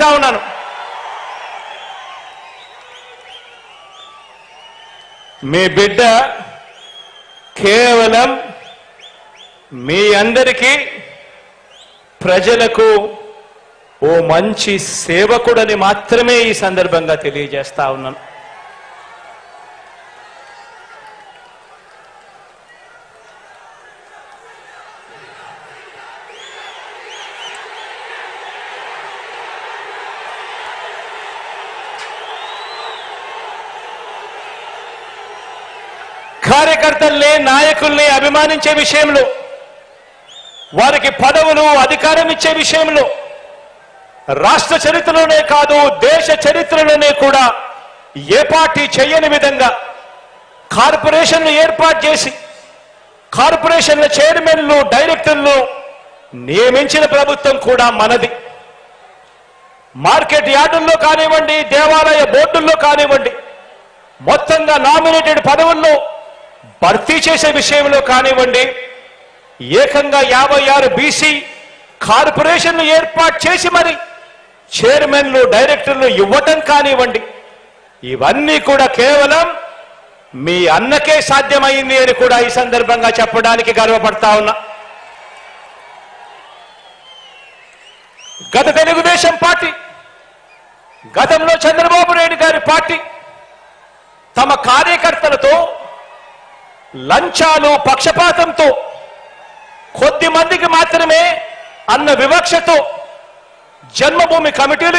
తెలియజేస్తా ఉన్నాను. మీ బిడ్డ కేవలం మీ అందరికీ ప్రజలకు ఓ మంచి సేవకుడని మాత్రమే ఈ సందర్భంగా తెలియజేస్తా ఉన్నాను. కార్యకర్తల్ని నాయకుల్ని అభిమానించే విషయంలో, వారికి పదవులు అధికారం ఇచ్చే విషయంలో రాష్ట్ర చరిత్రలోనే కాదు దేశ చరిత్రలోనే కూడా ఏ పార్టీ చేయని విధంగా కార్పొరేషన్లు ఏర్పాటు చేసి కార్పొరేషన్ల చైర్మన్లు డైరెక్టర్లు నియమించిన ప్రభుత్వం కూడా మనది. మార్కెట్ యార్డుల్లో కానివ్వండి, దేవాలయ బోర్డుల్లో కానివ్వండి, మొత్తంగా నామినేటెడ్ పదవుల్లో భర్తీ చేసే విషయంలో కానివ్వండి, ఏకంగా 56 బీసీ కార్పొరేషన్లు ఏర్పాటు చేసి మరి చైర్మన్లు డైరెక్టర్లు ఇవ్వటం కానివ్వండి, ఇవన్నీ కూడా కేవలం మీ అన్నకే సాధ్యమైంది అని కూడా ఈ సందర్భంగా చెప్పడానికి గర్వపడతా ఉన్నా. గత తెలుగుదేశం పార్టీ, గతంలో చంద్రబాబు నాయుడు గారి పార్టీ తమ కార్యకర్తలతో లంచాలు పక్షపాతంతో కొద్ది మందికి మాత్రమే అన్న వివక్షతో జన్మభూమి కమిటీలు